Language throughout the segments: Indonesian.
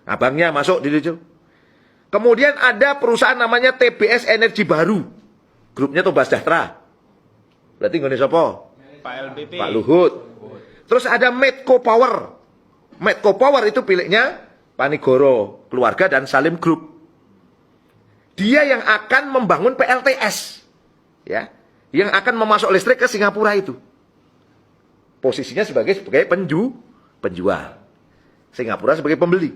Abangnya masuk di situ. Kemudian ada perusahaan namanya TBS Energi Baru. Grupnya Toba Sejahtera. Berarti nggone sapa? Pak LBP. Pak Luhut. Terus ada Medco Power. Medco Power itu pilihnya Panigoro, keluarga dan Salim Group. Dia yang akan membangun PLTS. Ya. Yang akan memasok listrik ke Singapura itu. Posisinya sebagai penjual. Singapura sebagai pembeli.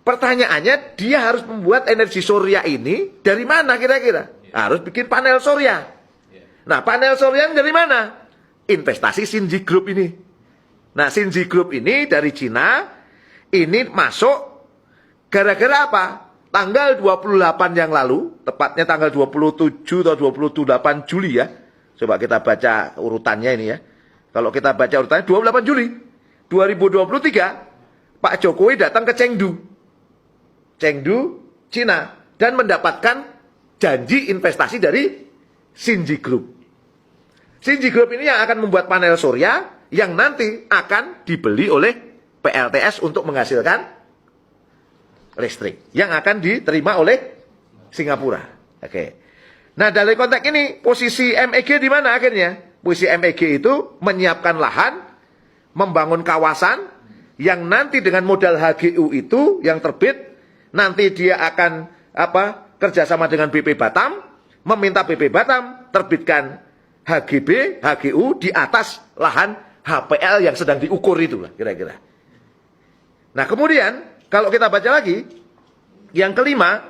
Pertanyaannya, dia harus membuat energi surya ini dari mana kira-kira? Harus bikin panel surya. Nah, panel surya dari mana? Investasi Xinji Group ini. Nah, Xinji Group ini dari Cina, ini masuk gara-gara apa? Tanggal 28 yang lalu, tepatnya tanggal 27 atau 28 Juli ya. Coba kita baca urutannya ini ya. Kalau kita baca urutannya 28 Juli 2023, Pak Jokowi datang ke Chengdu, Cina, dan mendapatkan janji investasi dari Xinji Group. Xinji Group ini yang akan membuat panel surya yang nanti akan dibeli oleh PLTS untuk menghasilkan listrik yang akan diterima oleh Singapura. Oke. Nah, dari konteks ini posisi MEG di mana akhirnya? Posisi MEG itu menyiapkan lahan, membangun kawasan yang nanti dengan modal HGU itu yang terbit, nanti dia akan kerjasama dengan BP Batam, meminta BP Batam terbitkan HGB, HGU di atas lahan HPL yang sedang diukur itu lah kira-kira. Nah, kemudian kalau kita baca lagi yang kelima,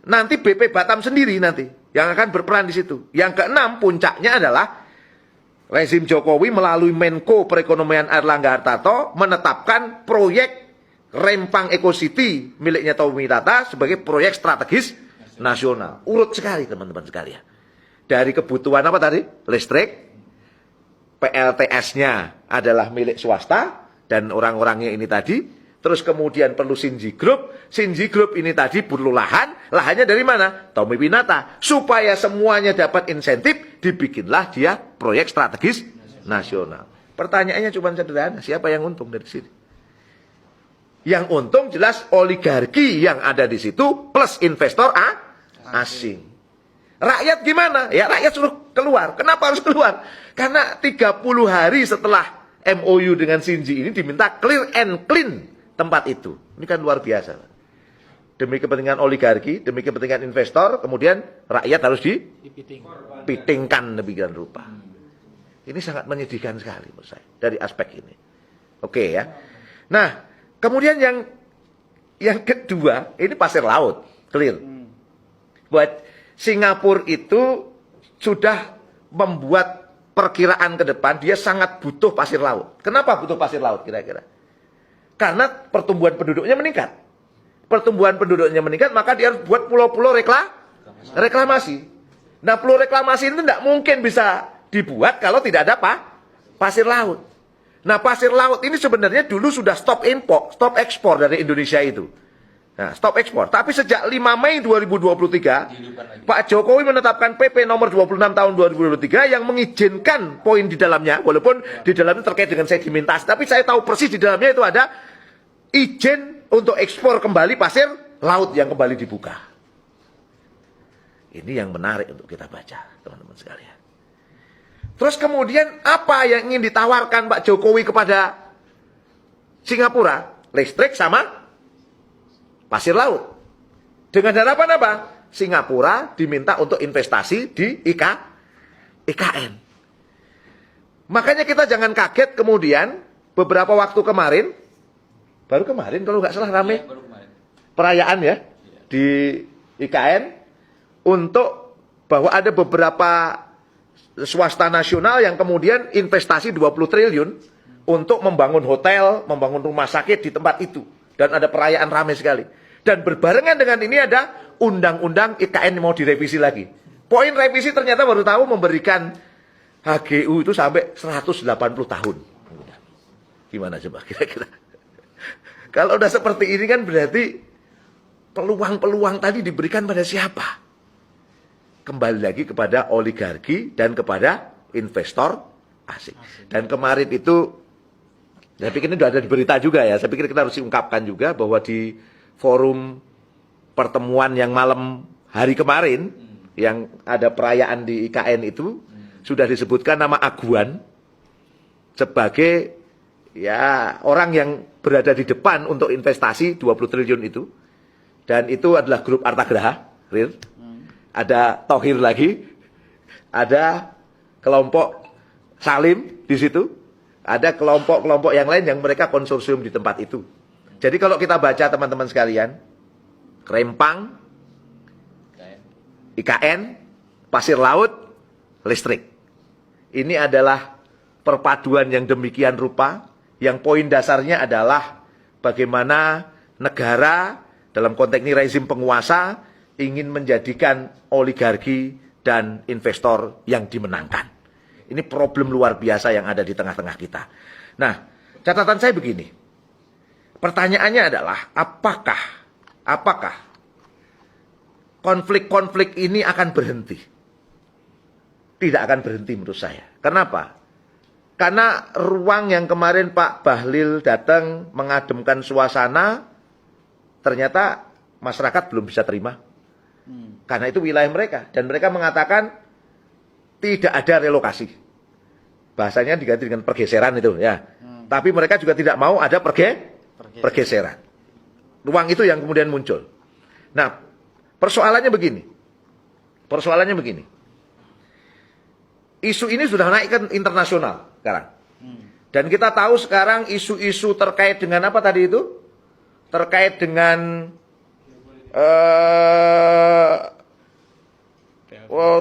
nanti BP Batam sendiri nanti yang akan berperan di situ. Yang keenam, puncaknya adalah rezim Jokowi melalui Menko Perekonomian Airlangga Hartarto menetapkan proyek Rempang Eco City miliknya Tommy Tata sebagai proyek strategis nasional. Urut sekali teman-teman sekalian. Dari kebutuhan apa tadi? Listrik, PLTS-nya adalah milik swasta dan orang-orangnya ini tadi. Terus kemudian perlu Xinji Group. Xinji Group ini tadi perlu lahan. Lahannya dari mana? Tommy Pinata. Supaya semuanya dapat insentif, dibikinlah dia proyek strategis nasional. Pertanyaannya cuma sederhana, siapa yang untung dari sini? Yang untung jelas oligarki yang ada di situ plus investor asing. Rakyat gimana? Ya rakyat suruh keluar. Kenapa harus keluar? Karena 30 hari setelah MOU dengan Xinji ini diminta clear and clean tempat itu. Ini kan luar biasa. Demi kepentingan oligarki, demi kepentingan investor, kemudian rakyat harus dipitingkan demikian rupa. Ini sangat menyedihkan sekali menurut saya dari aspek ini. Oke ya. Nah, kemudian yang kedua, ini pasir laut, clear. Buat Singapura itu sudah membuat perkiraan ke depan, dia sangat butuh pasir laut. Kenapa butuh pasir laut kira-kira? Karena pertumbuhan penduduknya meningkat. Pertumbuhan penduduknya meningkat, maka dia harus buat pulau-pulau reklamasi. Nah, pulau reklamasi itu tidak mungkin bisa dibuat kalau tidak ada pasir laut. Nah, pasir laut ini sebenarnya dulu sudah stop ekspor dari Indonesia itu. Nah, stop ekspor. Tapi sejak 5 Mei 2023, Pak Jokowi menetapkan PP nomor 26 tahun 2023 yang mengizinkan poin di dalamnya, walaupun di dalamnya terkait dengan sedimentasi, tapi saya tahu persis di dalamnya itu ada izin untuk ekspor kembali pasir laut yang kembali dibuka. Ini yang menarik untuk kita baca, teman-teman sekalian. Terus kemudian apa yang ingin ditawarkan Pak Jokowi kepada Singapura? Listrik sama pasir laut. Dengan harapan apa? Singapura diminta untuk investasi di IKN. Makanya kita jangan kaget kemudian beberapa waktu kemarin, baru kemarin kalau nggak salah rame, perayaan ya di IKN untuk bahwa ada beberapa swasta nasional yang kemudian investasi 20 triliun untuk membangun hotel, membangun rumah sakit di tempat itu. Dan ada perayaan ramai sekali. Dan berbarengan dengan ini ada undang-undang IKN mau direvisi lagi. Poin revisi ternyata baru tahu memberikan HGU itu sampai 180 tahun. Gimana coba kira-kira? Kalau udah seperti ini kan berarti peluang-peluang tadi diberikan pada siapa? Kembali lagi kepada oligarki dan kepada investor asing. Dan kemarin itu Saya pikir ini sudah ada di berita juga ya. Saya pikir kita harus ungkapkan juga bahwa di forum pertemuan yang malam hari kemarin, yang ada perayaan di IKN itu, sudah disebutkan nama Aguan sebagai ya orang yang berada di depan untuk investasi 20 triliun itu. Dan itu adalah grup Artagraha, real. Ada Thohir lagi, ada kelompok Salim di situ, ada kelompok-kelompok yang lain yang mereka konsorsium di tempat itu. Jadi kalau kita baca teman-teman sekalian, Rempang, IKN, pasir laut, listrik. Ini adalah perpaduan yang demikian rupa, yang poin dasarnya adalah bagaimana negara dalam konteks ini rezim penguasa ingin menjadikan oligarki dan investor yang dimenangkan. Ini problem luar biasa yang ada di tengah-tengah kita. Nah, catatan saya begini. Pertanyaannya adalah, apakah konflik-konflik ini akan berhenti? Tidak akan berhenti menurut saya. Kenapa? Karena ruang yang kemarin Pak Bahlil datang mengademkan suasana, ternyata masyarakat belum bisa terima. Karena itu wilayah mereka. Dan mereka mengatakan tidak ada relokasi. Bahasanya diganti dengan pergeseran itu ya. Tapi mereka juga tidak mau ada pergeseran. Ruang itu yang kemudian muncul. Nah, persoalannya begini. Isu ini sudah naik ke internasional sekarang. Dan kita tahu sekarang isu-isu terkait dengan apa tadi itu? Terkait dengan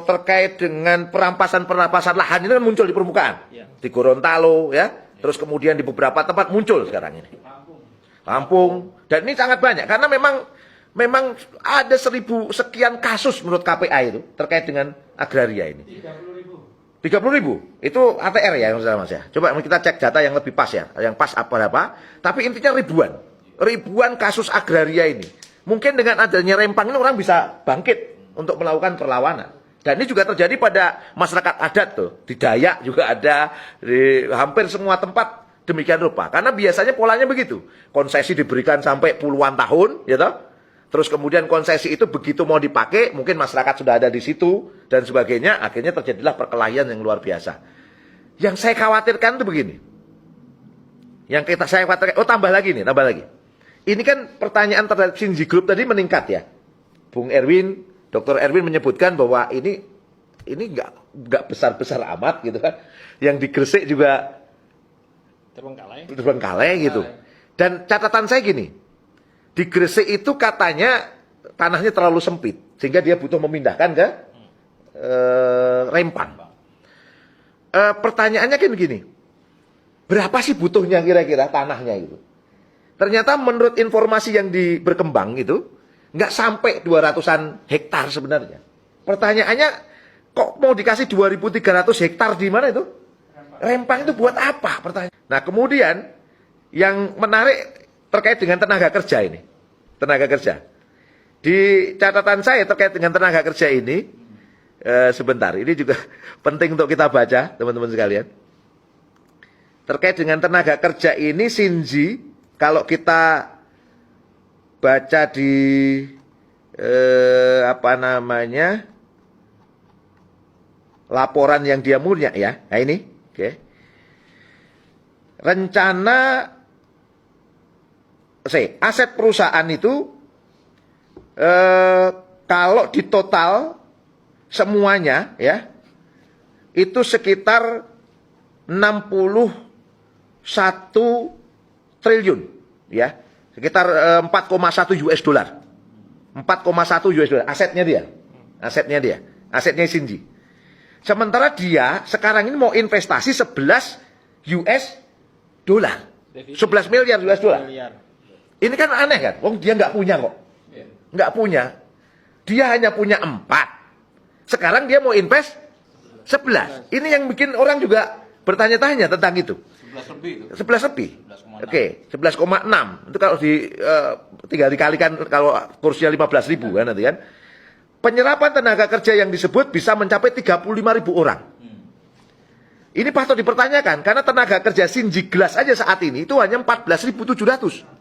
terkait dengan perampasan lahan ini kan muncul di permukaan. Di Gorontalo ya, terus kemudian di beberapa tempat muncul sekarang ini. Lampung. Dan ini sangat banyak karena memang ada 1000 sekian kasus menurut KPA itu terkait dengan agraria ini. 30.000. Itu ATR ya yang Mas ya. Coba kita cek data yang lebih pas ya, yang pas apa. Tapi intinya ribuan kasus agraria ini. Mungkin dengan adanya Rempang ini orang bisa bangkit untuk melakukan perlawanan. Dan ini juga terjadi pada masyarakat adat tuh. Di Dayak juga ada, di hampir semua tempat demikian rupa. Karena biasanya polanya begitu. Konsesi diberikan sampai puluhan tahun, ya toh? Terus kemudian konsesi itu begitu mau dipakai, mungkin masyarakat sudah ada di situ dan sebagainya, akhirnya terjadilah perkelahian yang luar biasa. Yang saya khawatirkan itu begini. Saya khawatirkan, tambah lagi. Ini kan pertanyaan terhadap Shinji Group tadi meningkat ya. Bung Erwin, Dr. Erwin menyebutkan bahwa ini nggak besar-besar amat gitu kan. Yang di Gresik juga terbengkalai gitu. Dan catatan saya gini, di Gresik itu katanya tanahnya terlalu sempit sehingga dia butuh memindahkan ke Rempang. Pertanyaannya kan begini, berapa sih butuhnya kira-kira tanahnya gitu? Ternyata menurut informasi yang berkembang itu nggak sampai 200-an hektar sebenarnya. Pertanyaannya, kok mau dikasih 2.300 hektar di mana itu? Rempang itu buat apa? Pertanyaan. Nah kemudian yang menarik terkait dengan tenaga kerja ini. Tenaga kerja. Di catatan saya terkait dengan tenaga kerja ini, sebentar, ini juga penting untuk kita baca, teman-teman sekalian. Terkait dengan tenaga kerja ini, Shinji, kalau kita baca di laporan yang dia punya ya. Nah ini, oke. Rencana aset perusahaan itu kalau ditotal semuanya ya itu sekitar 61 triliun ya. Sekitar 4,1 US dollar. 4,1 US dollar asetnya dia. Asetnya Shinji. Sementara dia sekarang ini mau investasi 11 US dollar. 11 miliar US dollar. Ini kan aneh kan? Wong dia nggak punya kok. Nggak punya. Dia hanya punya 4. Sekarang dia mau invest 11. Ini yang bikin orang juga bertanya-tanya tentang itu. 11 lebih. Oke, 11,6. Itu kalau tinggal dikalikan kalau kursnya 15.000 kan nanti kan. Penyerapan tenaga kerja yang disebut bisa mencapai 35.000 orang. Ini patut dipertanyakan karena tenaga kerja Sinjiglas aja saat ini itu hanya 14.700.